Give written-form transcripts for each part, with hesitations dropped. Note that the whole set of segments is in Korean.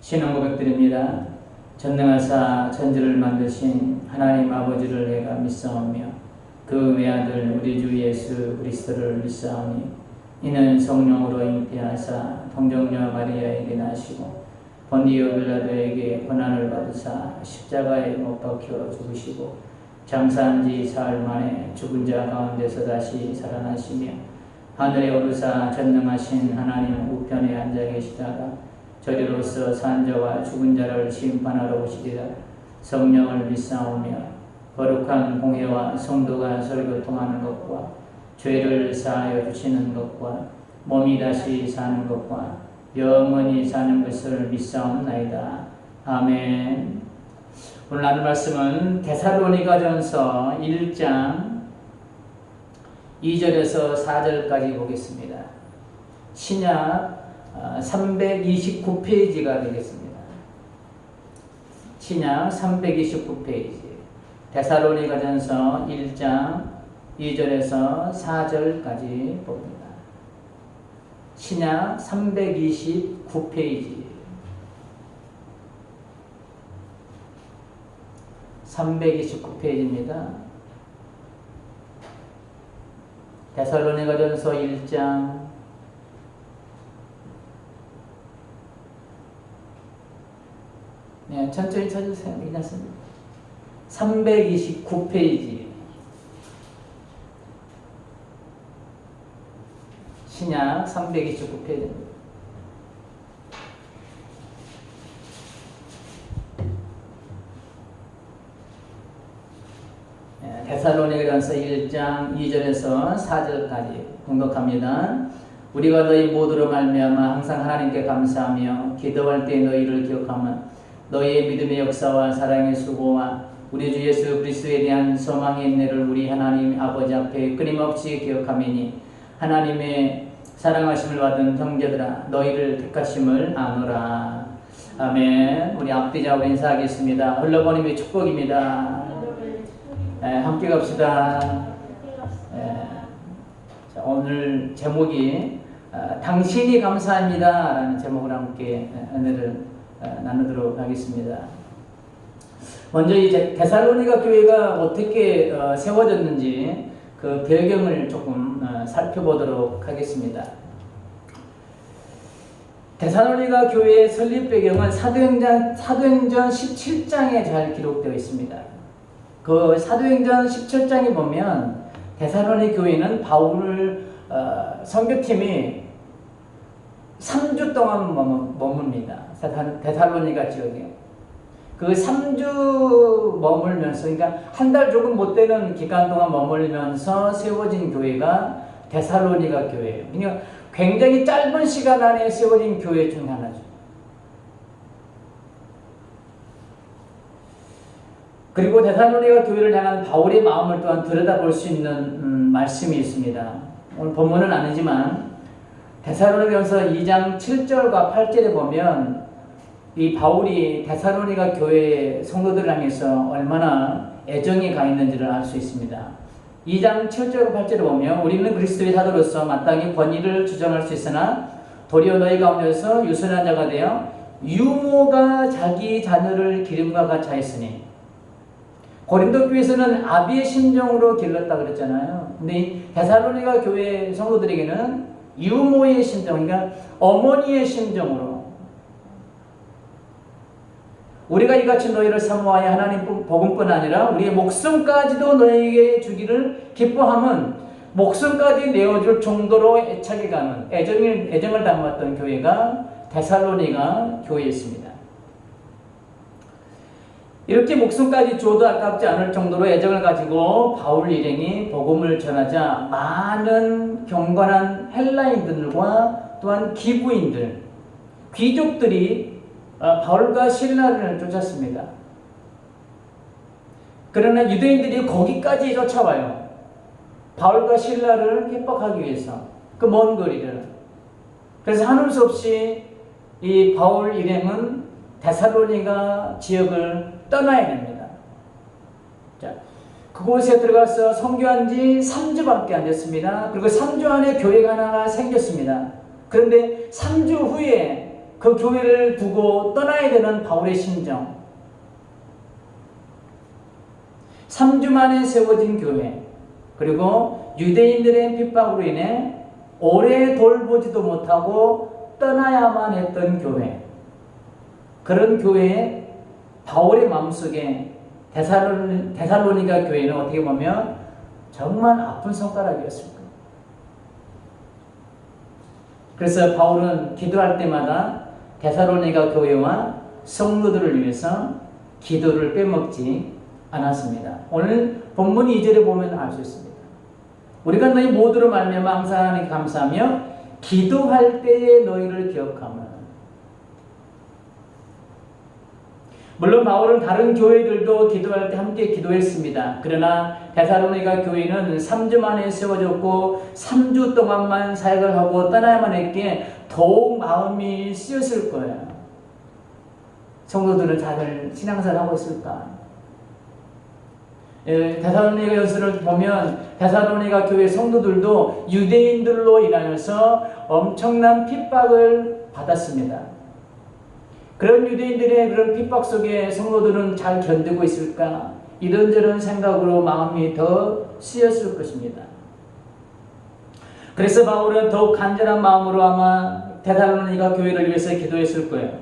신앙 고백드립니다. 전능하사 천지를 만드신 하나님 아버지를 내가 믿사오며 그 외아들 우리 주 예수 그리스도를 믿사오니 이는 성령으로 잉태하사 동정녀 마리아에게 나시고 본디오 빌라도에게 고난을 받으사 십자가에 못 박혀 죽으시고 장사한 지 사흘 만에 죽은 자 가운데서 다시 살아나시며 하늘에 오르사 전능하신 하나님 우편에 앉아 계시다가 저리로서 산 자와 죽은 자를 심판하러 오시리라. 성령을 믿사오며 거룩한 공회와 성도가 서로 통하는 것과 죄를 사하여 주시는 것과 몸이 다시 사는 것과 영원히 사는 것을 믿사옵나이다. 아멘. 오늘 나눌 말씀은 데살로니가전서 1장 2절에서 4절까지 보겠습니다. 신약 329페이지가 되겠습니다. 신약 329페이지 데살로니가전서 1장 2절에서 4절까지 봅니다. 신약 329페이지 329페이지입니다. 데살로니가전서 1장 네, 천천히 찾으세요. 괜찮습니다. 329페이지 신약 329페이지입니다. 데살로니가전서 1장 2절에서 4절까지 공독합니다. 우리가 너희 모두로 말미암아 항상 하나님께 감사하며 기도할 때 너희를 기억하며 너희의 믿음의 역사와 사랑의 수고와 우리 주 예수 그리스도에 대한 소망의 인내를 우리 하나님 아버지 앞에 끊임없이 기억하매니 하나님의 사랑하심을 받은 형제들아 너희를 택하심을 아노라. 아멘. 우리 앞뒤자로 인사하겠습니다. 흘러보님의 축복입니다. 함께 갑시다. 자, 오늘 제목이 당신이 감사합니다 라는 제목으로 함께 은혜를 나누도록 하겠습니다. 먼저 이 데살로니가 교회가 어떻게 세워졌는지 그 배경을 조금 살펴보도록 하겠습니다. 데살로니가 교회의 설립 배경은 사도행전 17장에 잘 기록되어 있습니다. 그 사도행전 17장에 보면 데살로니 교회는 바울 선교팀이 3주 동안 머뭅니다. 데살로니가 지역에. 그 3주 머물면서, 그러니까 한 달 조금 못 되는 기간 동안 머물면서 세워진 교회가 데살로니가 교회예요. 그러니까 굉장히 짧은 시간 안에 세워진 교회 중 하나죠. 그리고 데살로니가 교회를 향한 바울의 마음을 또한 들여다볼 수 있는 말씀이 있습니다. 오늘 본문은 아니지만 데살로니가전서 2장 7절과 8절에 보면 이 바울이 데살로니가 교회 성도들을 향해서 얼마나 애정이 가 있는지를 알 수 있습니다. 2장 7절과 8절에 보면 우리는 그리스도의 사도로서 마땅히 권위를 주장할 수 있으나 도리어 너희 가운데서 유순한 자가 되어 유모가 자기 자녀를 기름과 같이 하였으니 고린도 교회에서는 아비의 심정으로 길렀다 그랬잖아요. 근데 이 데살로니가 교회 성도들에게는 유모의 심정, 그러니까 어머니의 심정으로 우리가 이같이 너희를 사모하여 하나님 복음뿐 아니라 우리의 목숨까지도 너희에게 주기를 기뻐함은 목숨까지 내어줄 정도로 애착이 가는 애정을 담았던 교회가 데살로니가 교회였습니다. 이렇게 목숨까지 줘도 아깝지 않을 정도로 애정을 가지고 바울 일행이 복음을 전하자 많은 경건한 헬라인들과 또한 기부인들, 귀족들이 바울과 실라를 쫓았습니다. 그러나 유대인들이 거기까지 쫓아와요. 바울과 실라를 협박하기 위해서 그 먼 거리를. 그래서 하는 수 없이 이 바울 일행은 데살로니가 지역을 떠나야 됩니다. 자, 그곳에 들어가서 선교한 지 3주밖에 안 됐습니다. 그리고 3주 안에 교회가 하나가 생겼습니다. 그런데 3주 후에 그 교회를 두고 떠나야 되는 바울의 심정. 3주 만에 세워진 교회, 그리고 유대인들의 핍박으로 인해 오래 돌보지도 못하고 떠나야만 했던 교회, 그런 교회에 바울의 마음속에 데살로니가 교회는 어떻게 보면 정말 아픈 손가락이었을 거예요. 그래서 바울은 기도할 때마다 데살로니가 교회와 성도들을 위해서 기도를 빼먹지 않았습니다. 오늘 본문 2절에 보면 알 수 있습니다. 우리가 너희 모두로 말미암아 항상 하나님께 감사하며 기도할 때에 너희를 기억하며. 물론 바울은 다른 교회들도 기도할 때 함께 기도했습니다. 그러나 데살로니가 교회는 3주 만에 세워졌고 3주 동안만 사역을 하고 떠나야만 했기에 더욱 마음이 쓰였을 거예요. 성도들은 다들 신앙생활을 하고 있을까? 데살로니가 연수를 보면 데살로니가 교회 성도들도 유대인들로 인하여서 엄청난 핍박을 받았습니다. 그런 유대인들의 그런 핍박 속에 성도들은 잘 견디고 있을까? 이런저런 생각으로 마음이 더 쓰였을 것입니다. 그래서 바울은 더욱 간절한 마음으로 아마 데살로니가 교회를 위해서 기도했을 거예요.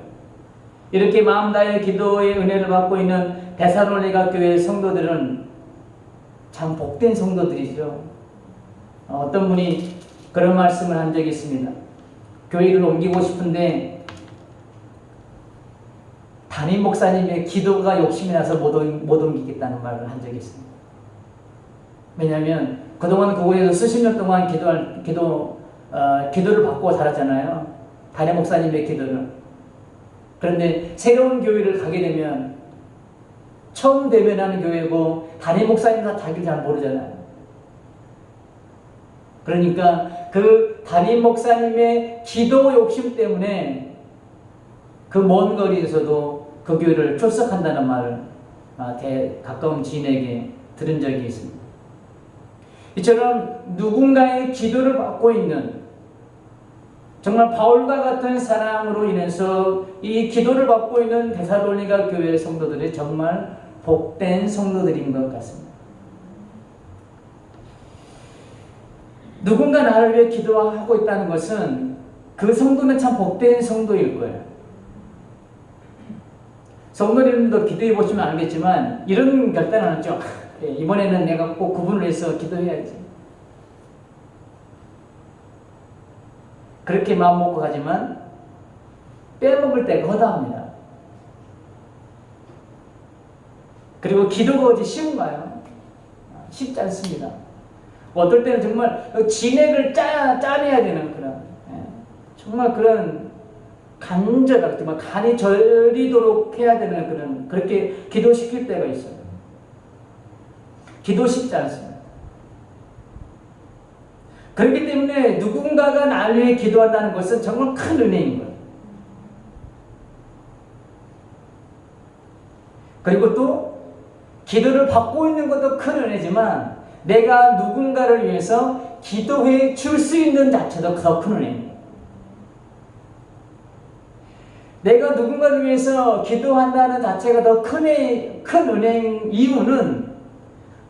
이렇게 마음 다해 기도의 은혜를 받고 있는 데살로니가 교회 성도들은 참 복된 성도들이죠. 어떤 분이 그런 말씀을 한 적이 있습니다. 교회를 옮기고 싶은데 담임 목사님의 기도가 욕심이 나서 못 옮기겠다는 말을 한 적이 있습니다. 왜냐하면 그동안 그곳에서 수십 년 동안 기도를 받고 살았잖아요. 담임 목사님의 기도를. 그런데 새로운 교회를 가게 되면 처음 대면하는 교회고 담임 목사님도 자기를 잘 모르잖아요. 그러니까 그 담임 목사님의 기도 욕심 때문에 그 먼 거리에서도 그 교회를 출석한다는 말을 가까운 지인에게 들은 적이 있습니다. 이처럼 누군가의 기도를 받고 있는 정말 바울과 같은 사랑으로 인해서 이 기도를 받고 있는 데살로니가 교회 성도들이 정말 복된 성도들인 것 같습니다. 누군가 나를 위해 기도하고 있다는 것은 그 성도는 참 복된 성도일 거예요. 성도님도 기도해 보시면 알겠지만 이런 결단을 하죠. 이번에는 내가 꼭 그분을 위해서 기도해야지. 그렇게 마음먹고 가지만 빼먹을 때가 허다합니다. 그리고 기도가 어찌 쉬운가요? 쉽지 않습니다. 어떨 때는 정말 진액을 짜내야 되는 그런 정말 그런 간절하게 정말 간이 저리도록 해야 되는 그런 그렇게 기도시킬 때가 있어요. 기도 쉽지 않습니다. 그렇기 때문에 누군가가 나를 위해 기도한다는 것은 정말 큰 은혜인 거예요. 그리고 또 기도를 받고 있는 것도 큰 은혜지만 내가 누군가를 위해서 기도해 줄 수 있는 자체도 더 큰 은혜입니다. 내가 누군가를 위해서 기도한다는 자체가 더 큰 은혜인 이유는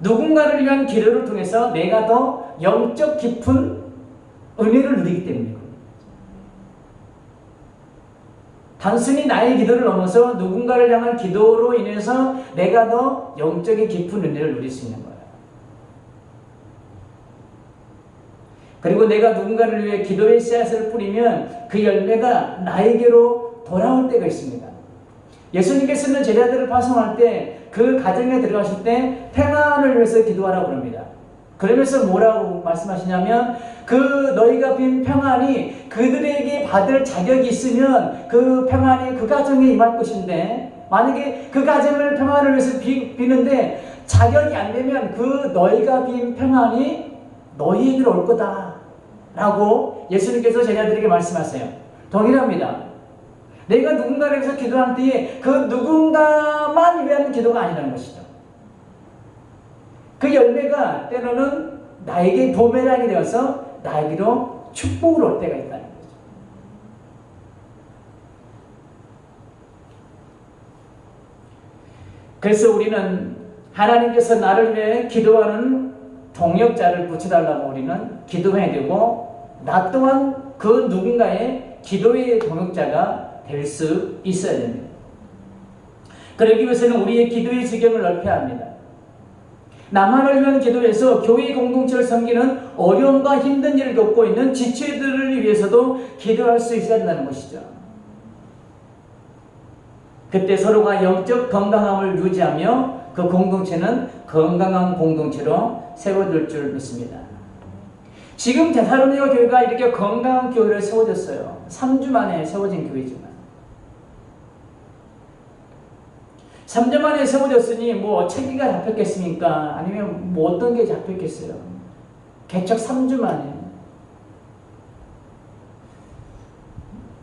누군가를 위한 기도를 통해서 내가 더 영적 깊은 은혜를 누리기 때문이고, 단순히 나의 기도를 넘어서 누군가를 향한 기도로 인해서 내가 더 영적인 깊은 은혜를 누릴 수 있는 거예요. 그리고 내가 누군가를 위해 기도의 씨앗을 뿌리면 그 열매가 나에게로 돌아올 때가 있습니다. 예수님께서는 제자들을 파송할 때 그 가정에 들어가실 때 평안을 위해서 기도하라고 합니다. 그러면서 뭐라고 말씀하시냐면 그 너희가 빈 평안이 그들에게 받을 자격이 있으면 그 평안이 그 가정에 임할 것인데, 만약에 그 가정을 평안을 위해서 비는데 자격이 안 되면 그 너희가 빈 평안이 너희에게로 올 거다 라고 예수님께서 제자들에게 말씀하세요. 동일합니다. 내가 누군가를 위해서 기도할 때에 그 누군가만 위한 기도가 아니라는 것이죠. 그 열매가 때로는 나에게 부메랑이 되어서 나에게로 축복으로 올 때가 있다는 거죠. 그래서 우리는 하나님께서 나를 위해 기도하는 동역자를 붙여달라고 우리는 기도해야 되고, 나 또한 그 누군가의 기도의 동역자가 될 수 있어야 됩니다. 그러기 위해서는 우리의 기도의 지경을 넓혀야 합니다. 나만을 위한 기도에서 교회 공동체를 섬기는 어려움과 힘든 일을 겪고 있는 지체들을 위해서도 기도할 수 있어야 한다는 것이죠. 그때 서로가 영적 건강함을 유지하며 그 공동체는 건강한 공동체로 세워질 줄 믿습니다. 지금 데살로니가 교회가 이렇게 건강한 교회를 세워졌어요. 3주 만에 세워진 교회지만 3주 만에 세워졌으니 뭐 체계가 잡혔겠습니까? 아니면 뭐 어떤 게 잡혔겠어요? 개척 3주 만에.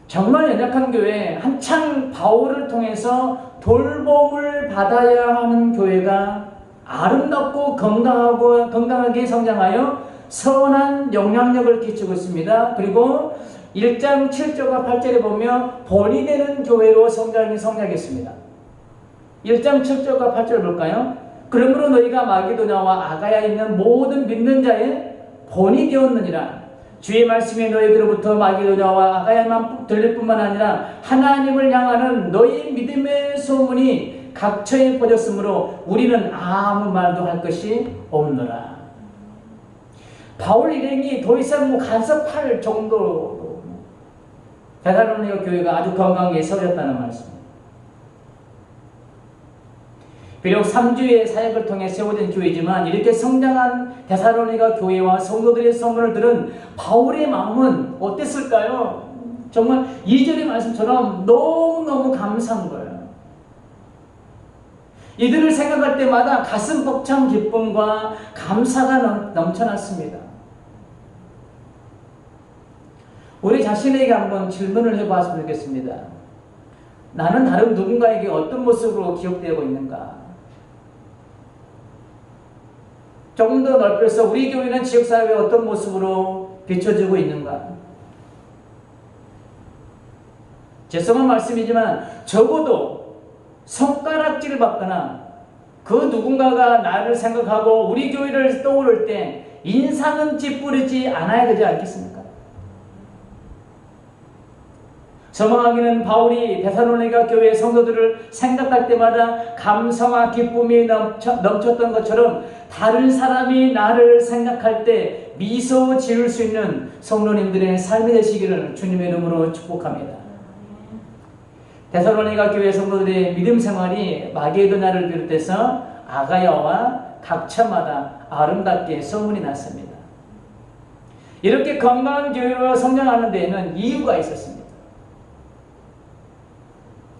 정말 연약한 교회, 한창 바울을 통해서 돌봄을 받아야 하는 교회가 아름답고 건강하게 성장하여 선한 영향력을 끼치고 있습니다. 그리고 1장 7절과 8절에 보면 본이 되는 교회로 성장했습니다. 1장 7절과 8절 볼까요? 그러므로 너희가 마게도냐와 아가야에 있는 모든 믿는 자의 본이 되었느니라. 주의 말씀이 너희들로부터 마게도냐와 아가야만 들릴 뿐만 아니라 하나님을 향하는 너희 믿음의 소문이 각처에 퍼졌으므로 우리는 아무 말도 할 것이 없노라. 바울 일행이 더 이상 간섭할 정도로 데살로니가 교회가 아주 건강하게 세워졌다는 말씀. 비록 3주의 사역을 통해 세워진 교회지만 이렇게 성장한 데살로니가 교회와 성도들의 소문을 들은 바울의 마음은 어땠을까요? 정말 2절의 말씀처럼 너무너무 감사한 거예요. 이들을 생각할 때마다 가슴 벅찬 기쁨과 감사가 넘쳐났습니다. 우리 자신에게 한번 질문을 해봤으면 좋겠습니다. 나는 다른 누군가에게 어떤 모습으로 기억되고 있는가? 조금 더 넓혀서 우리 교회는 지역사회에 어떤 모습으로 비춰지고 있는가? 죄송한 말씀이지만 적어도 손가락질을 받거나 그 누군가가 나를 생각하고 우리 교회를 떠오를 때 인상은 찌푸리지 않아야 되지 않겠습니까? 저망하기는 바울이 데살로니가 교회의 성도들을 생각할 때마다 감사와 기쁨이 넘쳤던 것처럼 다른 사람이 나를 생각할 때 미소 지을 수 있는 성도님들의 삶이 되시기를 주님의 이름으로 축복합니다. 데살로니가 교회 성도들의 믿음 생활이 마게도냐를 비롯해서 아가야와 각처마다 아름답게 소문이 났습니다. 이렇게 건강한 교회로 성장하는 데에는 이유가 있었습니다.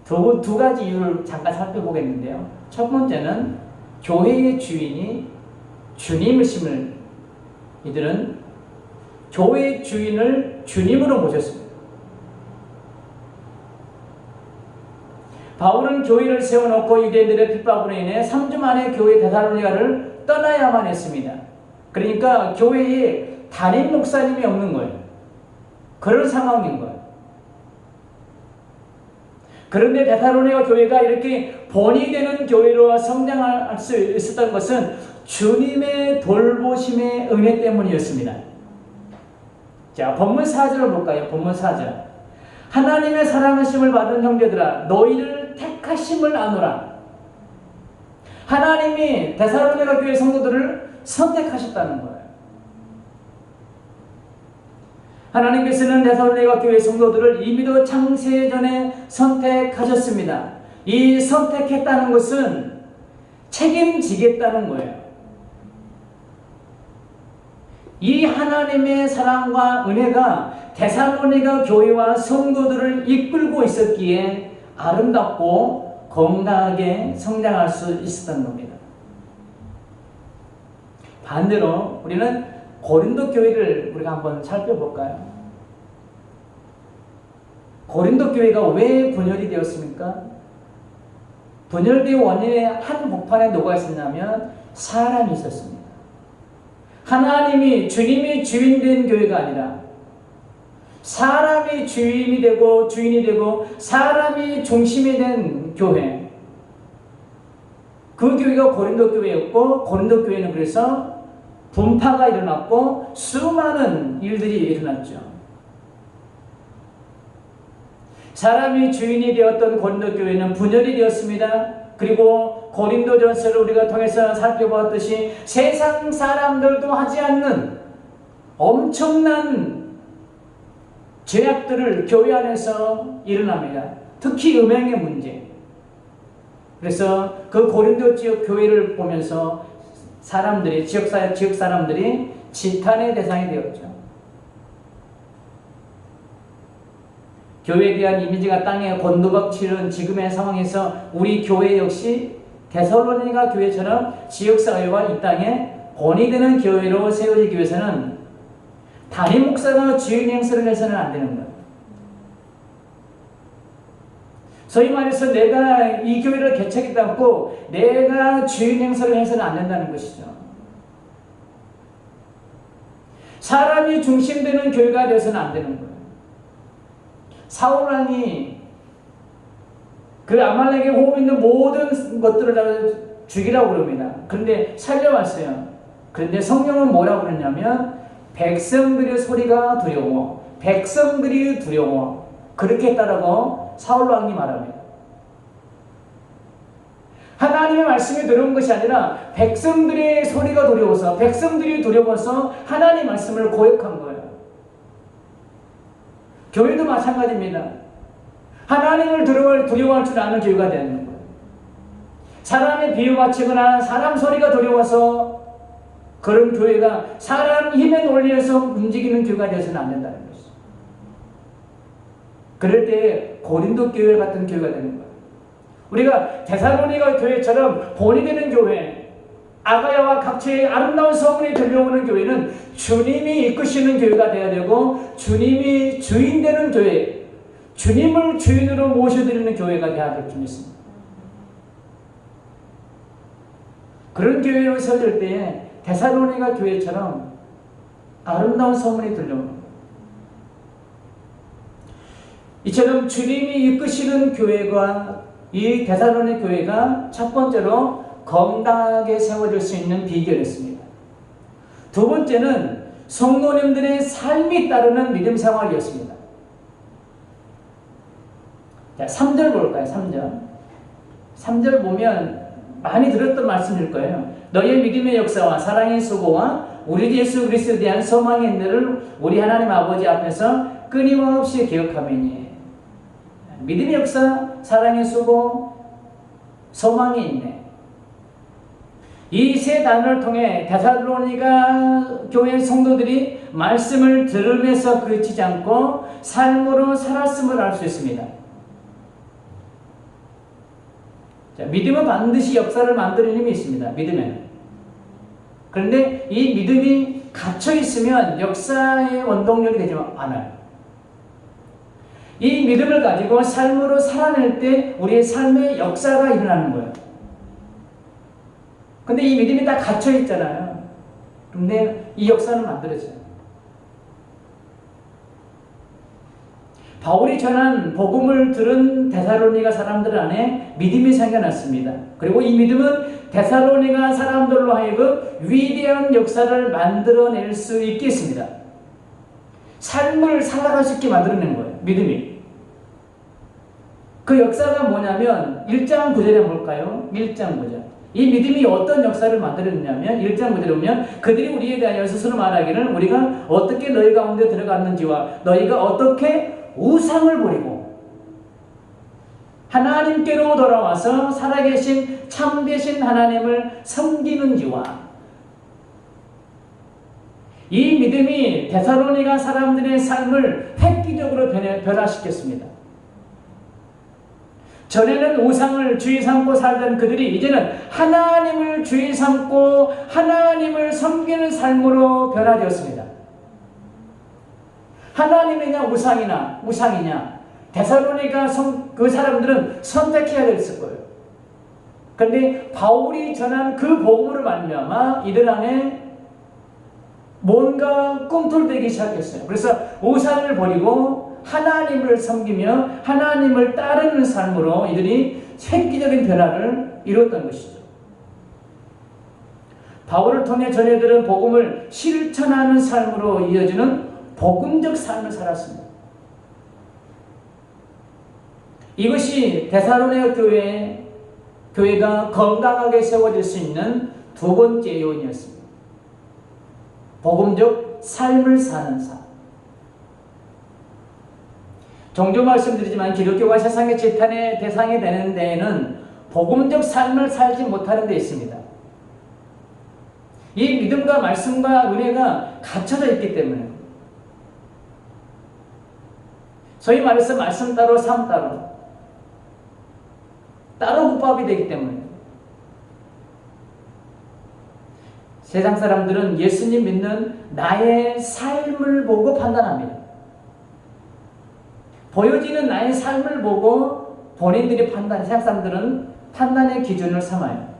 두 가지 이유를 잠깐 살펴보겠는데요. 첫 번째는 교회의 주인이 주님이심을, 이들은 교회의 주인을 주님으로 모셨습니다. 바울은 교회를 세워놓고 유대인들의 핍박으로 인해 3주 만에 교회 데살로니가를 떠나야만 했습니다. 그러니까 교회에 담임 목사님이 없는 거예요. 그런 상황인 거예요. 그런데 데살로니가 교회가 이렇게 본이 되는 교회로 성장할 수 있었던 것은 주님의 돌보심의 은혜 때문이었습니다. 자, 본문 4절을 볼까요? 본문 4절. 하나님의 사랑하심을 받은 형제들아, 너희를 택하심을 아노라. 하나님이 데살로니가 교회 성도들을 선택하셨다는 거예요. 하나님께서는 데살로니가 교회 성도들을 이미도 창세전에 선택하셨습니다. 이 선택했다는 것은 책임지겠다는 거예요. 이 하나님의 사랑과 은혜가 데살로니가 교회와 성도들을 이끌고 있었기에 아름답고 건강하게 성장할 수 있었던 겁니다. 반대로 우리는 고린도 교회를 우리가 한번 살펴볼까요? 고린도 교회가 왜 분열이 되었습니까? 분열된 원인의 한 복판에 누가 있었냐면 사람이 있었습니다. 하나님이 주님이 주인된 교회가 아니라 사람이 주인이 되고 사람이 중심이 된 교회. 그 교회가 고린도 교회였고, 고린도 교회는 그래서 분파가 일어났고 수많은 일들이 일어났죠. 사람이 주인이 되었던 고린도 교회는 분열이 되었습니다. 그리고 고린도전서를 우리가 통해서 살펴보았듯이 세상 사람들도 하지 않는 엄청난 죄악들을 교회 안에서 일어납니다. 특히 음행의 문제. 그래서 그 고린도 지역 교회를 보면서 사람들이, 지역 사람들이 지탄의 대상이 되었죠. 교회에 대한 이미지가 땅에 곤두박질은 지금의 상황에서 우리 교회 역시 데살로니가 교회처럼 지역사회와 이 땅에 본이 되는 교회로 세워지기 위해서는 담임 목사가 주인 행세를 해서는 안 되는 거예요. 소위 말해서 내가 이 교회를 개척했다고 내가 주인 행세를 해서는 안 된다는 것이죠. 사람이 중심되는 교회가 되어서는 안 되는 거예요. 사울왕이 그 아말렉에 호흡 있는 모든 것들을 다 죽이라고 그럽니다. 그런데 살려왔어요. 그런데 성경은 뭐라고 그러냐면 백성들의 소리가 두려워, 백성들이 두려워, 그렇게 했다라고 사울왕이 말합니다. 하나님의 말씀이 들어온 것이 아니라 백성들의 소리가 두려워서, 백성들이 두려워서 하나님의 말씀을 고역한 거예요. 교회도 마찬가지입니다. 하나님을 두려워할 줄 아는 교회가 되는 거예요. 사람의 비유 바치거나 사람 소리가 두려워서 그런 교회가 사람 힘의 논리에서 움직이는 교회가 되어서는 안 된다는 것이죠. 그럴 때 고린도 교회 같은 교회가 되는 거예요. 우리가 데살로니가 교회처럼 본이 되는 교회, 아가야와 각처의 아름다운 소문이 들려오는 교회는 주님이 이끄시는 교회가 되어야 되고, 주님이 주인 되는 교회, 주님을 주인으로 모셔드리는 교회가 되어야 될 줄 믿습니다. 그런 교회로 세워질 때에 데살로니가 교회처럼 아름다운 소문이 들려오는 거예요. 이처럼 주님이 이끄시는 교회가, 이 데살로니 교회가 첫 번째로 건강하게 세워질 수 있는 비결이었습니다. 두 번째는 성도님들의 삶이 따르는 믿음 생활이었습니다. 자, 3절 볼까요? 3절. 3절 보면 많이 들었던 말씀일 거예요. 너희의 믿음의 역사와 사랑의 수고와 우리 주 예수 그리스도에 대한 소망의 인내를 우리 하나님 아버지 앞에서 끊임없이 기억하매니. 믿음의 역사, 사랑의 수고, 소망의 인내. 이 세 단어를 통해 데살로니가 교회 성도들이 말씀을 들으면서 그치지 않고 삶으로 살았음을 알 수 있습니다. 자, 믿음은 반드시 역사를 만드는 힘이 있습니다. 믿음에는. 그런데 이 믿음이 갇혀 있으면 역사의 원동력이 되지 않아요. 이 믿음을 가지고 삶으로 살아낼 때 우리의 삶의 역사가 일어나는 거예요. 근데 이 믿음이 다 갇혀 있잖아요. 근데 이 역사는 만들어져요. 바울이 전한 복음을 들은 데살로니가 사람들 안에 믿음이 생겨났습니다. 그리고 이 믿음은 데살로니가 사람들로 하여금 위대한 역사를 만들어낼 수 있게 했습니다. 삶을 살아갈 수 있게 만들어낸 거예요. 믿음이. 그 역사가 뭐냐면 1장 9절에 볼까요? 1장 9절. 이 믿음이 어떤 역사를 만들었냐면 1장 9절에 보면 그들이 우리에 대하여 스스로 말하기를 우리가 어떻게 너희 가운데 들어갔는지와 너희가 어떻게 우상을 버리고 하나님께로 돌아와서 살아계신 참되신 하나님을 섬기는지와. 이 믿음이 데살로니가 사람들의 삶을 획기적으로 변화시켰습니다. 전에는 우상을 주의 삼고 살던 그들이 이제는 하나님을 주의 삼고 하나님을 섬기는 삶으로 변화되었습니다. 하나님이냐 우상이냐 데살로니가 그 사람들은 선택해야 됐을 거예요. 그런데 바울이 전한 그 복음으로 말미암아 이들 안에 뭔가 꿈틀대기 시작했어요. 그래서 우상을 버리고 하나님을 섬기며 하나님을 따르는 삶으로 이들이 획기적인 변화를 이뤘던 것이죠. 바울을 통해 전해들은 복음을 실천하는 삶으로 이어지는 복음적 삶을 살았습니다. 이것이 데살로니가 교회가 건강하게 세워질 수 있는 두 번째 요인이었습니다. 복음적 삶을 사는 삶. 종종 말씀드리지만 기독교가 세상의 지탄의 대상이 되는 데에는 복음적 삶을 살지 못하는 데 있습니다. 이 믿음과 말씀과 은혜가 갇혀져 있기 때문에, 소위 말해서 말씀 따로 삶 따로 국밥이 되기 때문에, 세상 사람들은 예수님 믿는 나의 삶을 보고 판단합니다. 보여지는 나의 삶을 보고 본인들이 세상 사람들은 판단의 기준을 삼아요.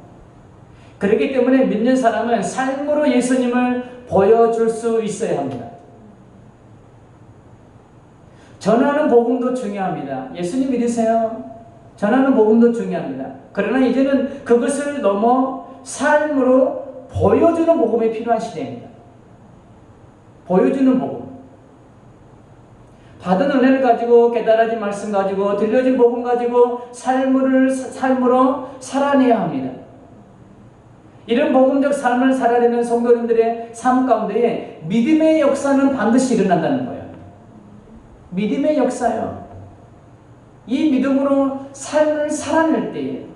그렇기 때문에 믿는 사람은 삶으로 예수님을 보여줄 수 있어야 합니다. 전하는 복음도 중요합니다. 예수님 믿으세요? 전하는 복음도 중요합니다. 그러나 이제는 그것을 넘어 삶으로 보여주는 복음이 필요한 시대입니다. 보여주는 복음. 받은 은혜를 가지고, 깨달아진 말씀 가지고, 들려진 복음 가지고 삶으로 살아내야 합니다. 이런 복음적 삶을 살아내는 성도님들의 삶 가운데에 믿음의 역사는 반드시 일어난다는 거예요. 믿음의 역사요. 이 믿음으로 삶을 살아낼 때에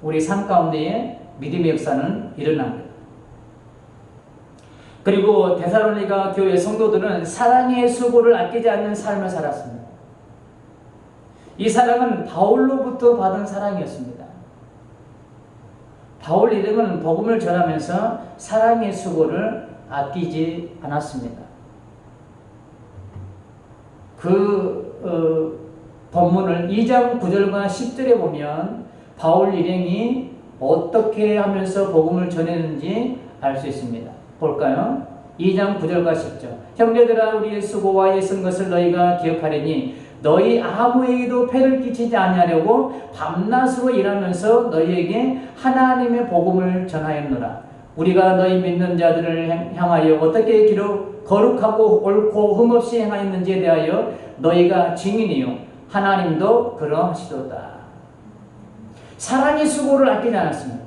우리 삶 가운데에 믿음의 역사는 일어납니다. 그리고 데살로니가 교회 성도들은 사랑의 수고를 아끼지 않는 삶을 살았습니다. 이 사랑은 바울로부터 받은 사랑이었습니다. 바울 일행은 복음을 전하면서 사랑의 수고를 아끼지 않았습니다. 본문을 2장 9절과 10절에 보면 바울 일행이 어떻게 하면서 복음을 전했는지 알 수 있습니다. 볼까요? 2장 9절과 10절. 형제들아, 우리의 수고와 애쓴 것을 너희가 기억하려니 너희 아무에게도 폐를 끼치지 아니하려고 밤낮으로 일하면서 너희에게 하나님의 복음을 전하였노라. 우리가 너희 믿는 자들을 향하여 어떻게 거룩하고 옳고 흠없이 행하였는지에 대하여 너희가 증인이요 하나님도 그러하시도다. 사랑의 수고를 아끼지 않았습니다.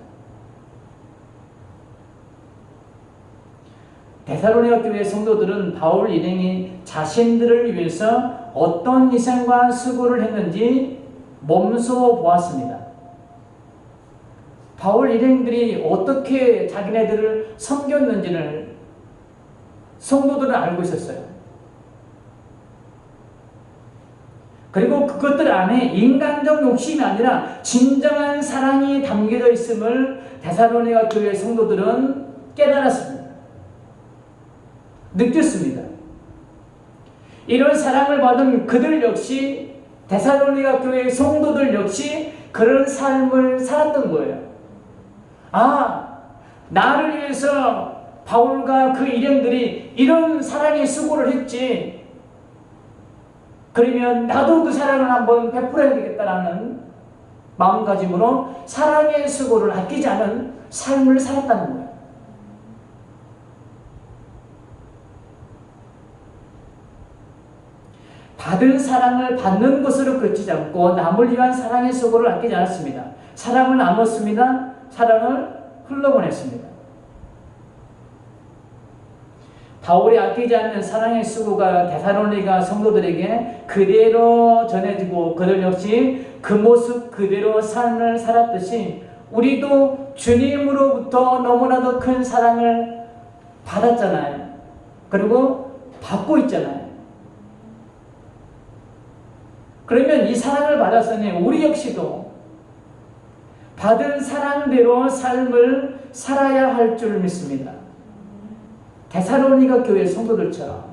데살로니가 교회 성도들은 바울 일행이 자신들을 위해서 어떤 희생과 수고를 했는지 몸소 보았습니다. 바울 일행들이 어떻게 자기네들을 섬겼는지를 성도들은 알고 있었어요. 그리고 그것들 안에 인간적 욕심이 아니라 진정한 사랑이 담겨져 있음을 데살로니가 교회 성도들은 깨달았습니다. 느꼈습니다. 이런 사랑을 받은 그들 역시, 데살로니가 교회 성도들 역시 그런 삶을 살았던 거예요. 아, 나를 위해서 바울과 그 일행들이 이런 사랑의 수고를 했지. 그러면 나도 그 사랑을 한번 베풀어야 되겠다라는 마음가짐으로 사랑의 수고를 아끼지 않은 삶을 살았다는 거예요. 받은 사랑을 받는 것으로 그치지 않고 남을 위한 사랑의 수고를 아끼지 않았습니다. 사랑을 나눴습니다. 사랑을 흘러보냈습니다. 바울이 아끼지 않는 사랑의 수고가 데살로니가 성도들에게 그대로 전해지고 그들 역시 그 모습 그대로 삶을 살았듯이 우리도 주님으로부터 너무나도 큰 사랑을 받았잖아요. 그리고 받고 있잖아요. 그러면 이 사랑을 받았으니 우리 역시도 받은 사랑대로 삶을 살아야 할 줄 믿습니다. 데살로니가 교회 성도들처럼.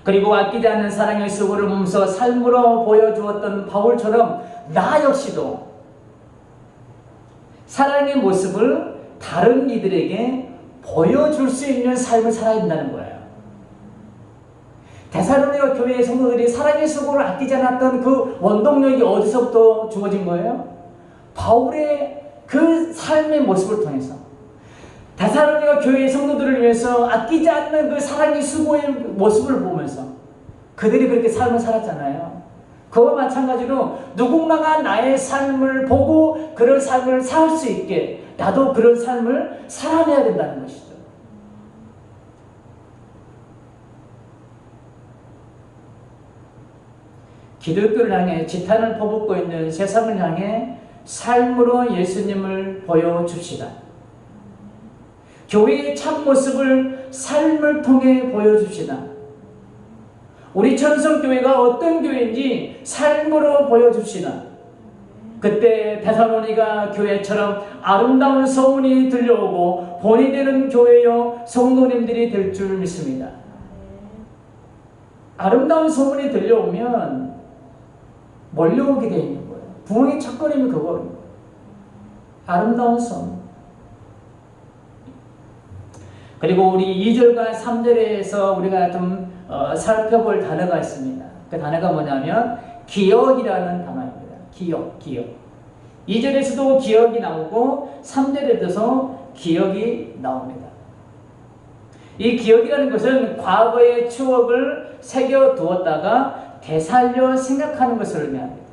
그리고 아끼지 않는 사랑의 수고를 몸소 삶으로 보여주었던 바울처럼 나 역시도 사랑의 모습을 다른 이들에게 보여줄 수 있는 삶을 살아야 한다는 거예요. 데살로니가 교회의 성도들이 사랑의 수고를 아끼지 않았던 그 원동력이 어디서부터 주어진 거예요? 바울의 그 삶의 모습을 통해서. 데살로니가 교회의 성도들을 위해서 아끼지 않는 그 사랑의 수고의 모습을 보면서 그들이 그렇게 삶을 살았잖아요. 그와 마찬가지로 누군가가 나의 삶을 보고 그런 삶을 살 수 있게 나도 그런 삶을 살아내야 된다는 것이죠. 기독교를 향해 지탄을 퍼붓고 있는 세상을 향해 삶으로 예수님을 보여줍시다. 교회의 참모습을 삶을 통해 보여줍시다. 우리 천성교회가 어떤 교회인지 삶으로 보여줍시다. 그때 데살로니가 교회처럼 아름다운 소문이 들려오고 본이 되는 교회요 성도님들이 될 줄 믿습니다. 아름다운 소문이 들려오면 몰려오게 되어 있는 거예요. 부흥의 첫걸음이 그거예요. 아름다운 소문. 그리고 우리 2절과 3절에서 우리가 좀 살펴볼 단어가 있습니다. 그 단어가 뭐냐면 기억이라는 단어입니다. 기억. 2절에서도 기억이 나오고 3절에도 기억이 나옵니다. 이 기억이라는 것은 과거의 추억을 새겨두었다가 되살려 생각하는 것을 의미합니다.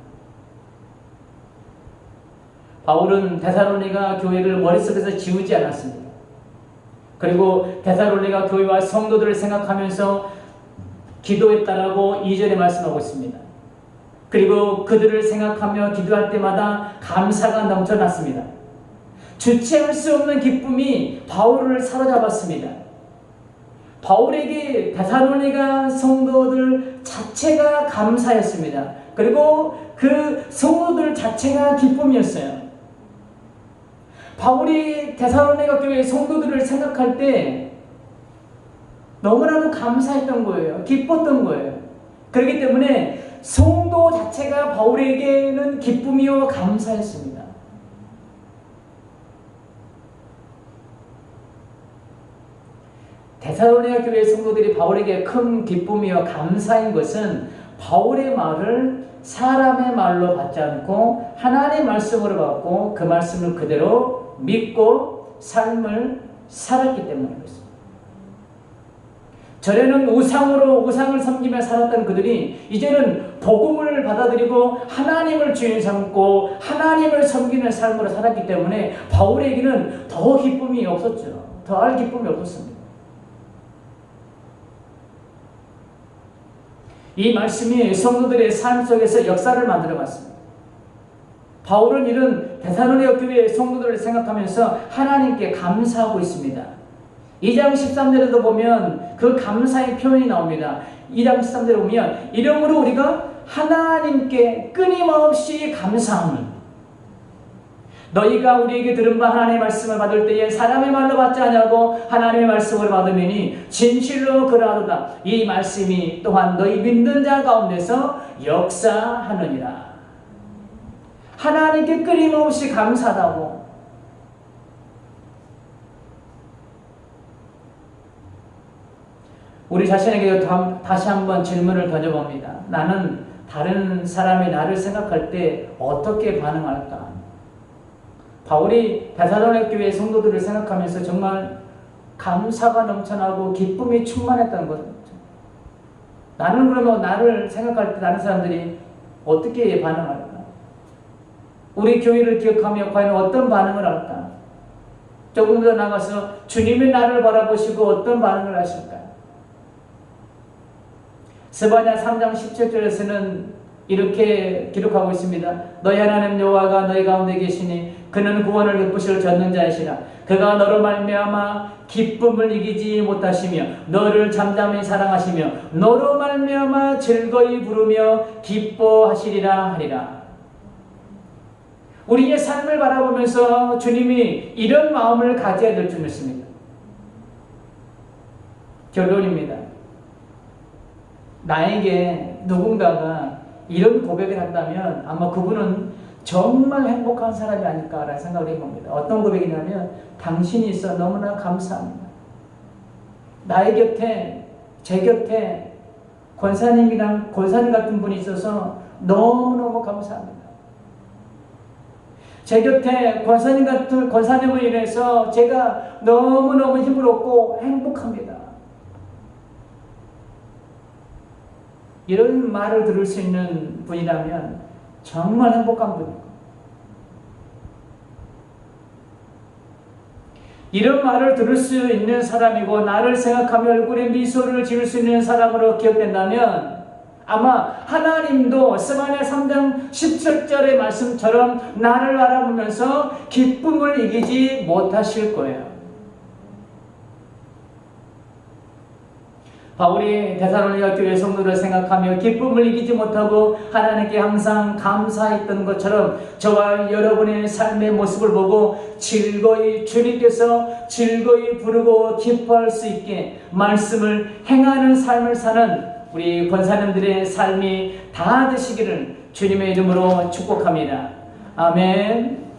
바울은 데살로니가 교회를 머릿속에서 지우지 않았습니다. 그리고 데살로니가 교회와 성도들을 생각하면서 기도했다라고 2절에 말씀하고 있습니다. 그리고 그들을 생각하며 기도할 때마다 감사가 넘쳐났습니다. 주체할 수 없는 기쁨이 바울을 사로잡았습니다. 바울에게 데살로니가 성도들 자체가 감사였습니다. 그리고 그 성도들 자체가 기쁨이었어요. 바울이 데살로니가 교회의 성도들을 생각할 때 너무나도 감사했던 거예요. 기뻤던 거예요. 그렇기 때문에 성도 자체가 바울에게는 기쁨이요 감사였습니다. 데살로니가 교회의 성도들이 바울에게 큰 기쁨이요 감사인 것은 바울의 말을 사람의 말로 받지 않고 하나님의 말씀으로 받고 그 말씀을 그대로 믿고 삶을 살았기 때문인 것입니다. 전에는 우상을 섬기며 살았던 그들이 이제는 복음을 받아들이고 하나님을 주인 삼고 하나님을 섬기는 삶으로 살았기 때문에 바울에게는 더 기쁨이 없었죠. 더할 기쁨이 없었습니다. 이 말씀이 성도들의 삶 속에서 역사를 만들어갔습니다. 바울은 이런 데살로니가 교회의 성도들을 생각하면서 하나님께 감사하고 있습니다. 2장 13절에도 보면 그 감사의 표현이 나옵니다. 2장 13절에 보면 이러므로 우리가 하나님께 끊임없이 감사함을 너희가 우리에게 들은 바 하나님의 말씀을 받을 때에 사람의 말로 받지 아니하고 하나님의 말씀으로 받으매니 진실로 그러하도다. 이 말씀이 또한 너희 믿는 자 가운데서 역사하느니라. 하나님께 끊임없이 감사하다고. 우리 자신에게 다시 한번 질문을 던져봅니다. 나는 다른 사람이 나를 생각할 때 어떻게 반응할까? 바울이 데살로니가 교회의 성도들을 생각하면서 정말 감사가 넘쳐나고 기쁨이 충만했다는 거죠. 나는 그러면 나를 생각할 때 다른 사람들이 어떻게 반응할까? 우리 교회를 기억하며 과연 어떤 반응을 할까? 조금 더 나가서 주님이 나를 바라보시고 어떤 반응을 하실까? 스바냐 3장 17절에서는 이렇게 기록하고 있습니다. 너희 하나님 여호와가 너희 가운데 계시니 그는 구원을 베푸실 전능자이시라. 그가 너로 말미암아 기쁨을 이기지 못하시며 너를 잠잠히 사랑하시며 너로 말미암아 즐거이 부르며 기뻐하시리라 하리라. 우리의 삶을 바라보면서 주님이 이런 마음을 가져야 될 줄 믿습니다. 결론입니다. 나에게 누군가가 이런 고백을 한다면 아마 그분은 정말 행복한 사람이 아닐까라는 생각을 해봅니다. 어떤 고백이냐면 당신이 있어 너무나 감사합니다. 나의 곁에 제 곁에 권사님 같은 분이 있어서 너무너무 감사합니다. 제 곁에 권사님을 인해서 제가 너무너무 힘을 얻고 행복합니다. 이런 말을 들을 수 있는 분이라면 정말 행복한 분이고, 이런 말을 들을 수 있는 사람이고 나를 생각하며 얼굴에 미소를 지을 수 있는 사람으로 기억된다면 아마 하나님도 스가랴 3장 17절의 말씀처럼 나를 바라보면서 기쁨을 이기지 못하실 거예요. 바울이 데살로니가 교회 성도를 생각하며 기쁨을 이기지 못하고 하나님께 항상 감사했던 것처럼 저와 여러분의 삶의 모습을 보고 즐거이 주님께서 즐거이 부르고 기뻐할 수 있게 말씀을 행하는 삶을 사는 우리 권사님들의 삶이 다 되시기를 주님의 이름으로 축복합니다. 아멘.